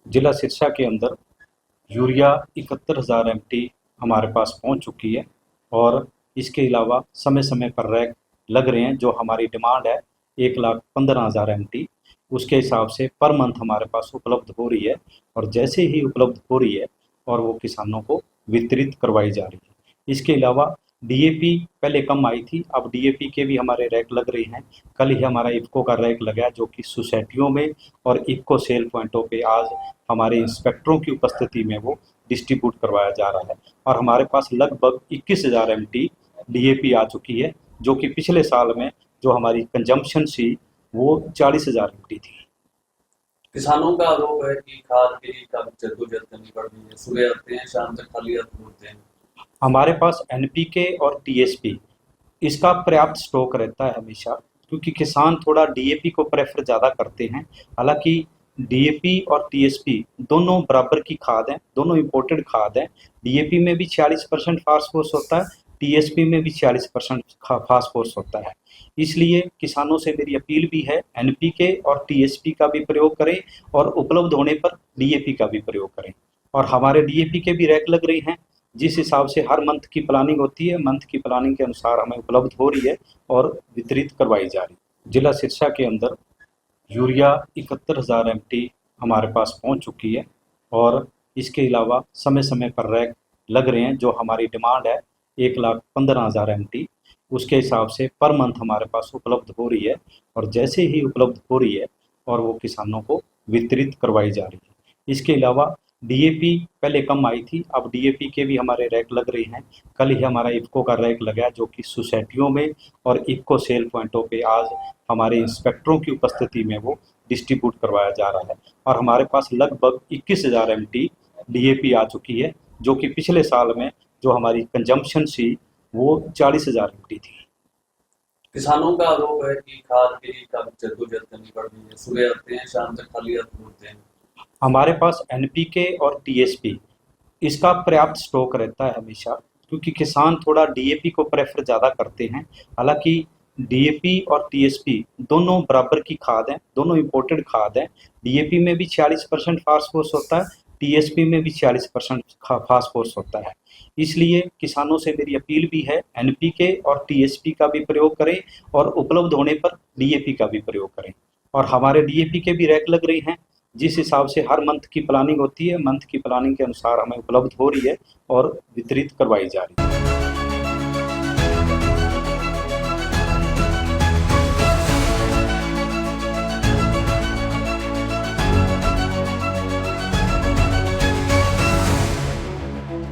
जिला सिरसा के अंदर यूरिया 71,000 MT हमारे पास पहुंच चुकी है और इसके अलावा समय समय पर रैक लग रहे हैं। जो हमारी डिमांड है 1,15,000 MT, उसके हिसाब से पर मंथ हमारे पास उपलब्ध हो रही है और जैसे ही उपलब्ध हो रही है और वो किसानों को वितरित करवाई जा रही है। इसके अलावा DAP पहले कम आई थी, अब DAP के भी हमारे रैक लग रहे हैं। कल ही हमारा इफ़को का रैक लगा जो कि सोसाइटियों में और इफ़को सेल पॉइंटों पे आज हमारे इंस्पेक्टरों की उपस्थिति में वो डिस्ट्रीब्यूट करवाया जा रहा है और हमारे पास लगभग 21,000 MT DAP आ चुकी है, जो कि पिछले साल में जो हमारी कंजम्पशन थी वो 40,000 MT थी। किसानों का आरोप है कि खाद के लिए काफी जद्दोजहद करनी पड़ रही है, सुबह आते हैं शाम तक खाली हाथ लौटते हैं। हमारे पास NPK और TSP इसका पर्याप्त स्टॉक रहता है हमेशा, क्योंकि किसान थोड़ा DAP को प्रेफर ज़्यादा करते हैं। हालांकि DAP और TSP दोनों बराबर की खाद हैं, दोनों इम्पोर्टेड खाद हैं। DAP में भी 46% फास्फोरस होता है, TSP में भी 46% फास्फोरस होता है। इसलिए किसानों से मेरी अपील भी है, NPK और TSP का भी प्रयोग करें और उपलब्ध होने पर DAP का भी प्रयोग करें। और हमारे DAP के भी रैक लग रही हैं, जिस हिसाब से हर मंथ की प्लानिंग होती है, मंथ की प्लानिंग के अनुसार हमें उपलब्ध हो रही है और वितरित करवाई जा रही है। जिला सिरसा के अंदर यूरिया 71,000 MT हमारे पास पहुंच चुकी है और इसके अलावा समय समय पर रैक लग रहे हैं। जो हमारी डिमांड है 1,15,000 MT, उसके हिसाब से पर मंथ हमारे पास उपलब्ध हो रही है और जैसे ही उपलब्ध हो रही है और वो किसानों को वितरित करवाई जा रही है। इसके अलावा DAP पहले कम आई थी, अब DAP के भी हमारे रैक लग रहे हैं। कल ही हमारा इफ़को का रैक लगा जो कि सोसाइटियों में और इफ़को सेल पॉइंटों पे आज हमारे इंस्पेक्टरों की उपस्थिति में वो डिस्ट्रीब्यूट करवाया जा रहा है और हमारे पास लगभग 21,000 MT DAP आ चुकी है, जो कि पिछले साल में जो हमारी कंजम्पशन थी वो 40,000 MT थी। किसानों का आरोप है कि खाद के लिए काफी जद्दोजहद करनी पड़ रही है, सुबह आते हैं शाम तक खाली हाथ लौटते हैं। हमारे पास NPK और TSP इसका पर्याप्त स्टॉक रहता है हमेशा, क्योंकि किसान थोड़ा DAP को प्रेफर ज़्यादा करते हैं। हालांकि DAP और TSP दोनों बराबर की खाद हैं, दोनों इम्पोर्टेड खाद हैं। DAP में भी 46% फास्फोरस होता है, TSP में भी 46% फास्फोरस होता है। इसलिए किसानों से मेरी अपील भी है, NPK और TSP का भी प्रयोग करें और उपलब्ध होने पर DAP का भी प्रयोग करें। और हमारे DAP के भी रैक लग रही हैं, जिस हिसाब से हर मंथ की प्लानिंग होती है, मंथ की प्लानिंग के अनुसार हमें उपलब्ध हो रही है और वितरित करवाई जा रही है।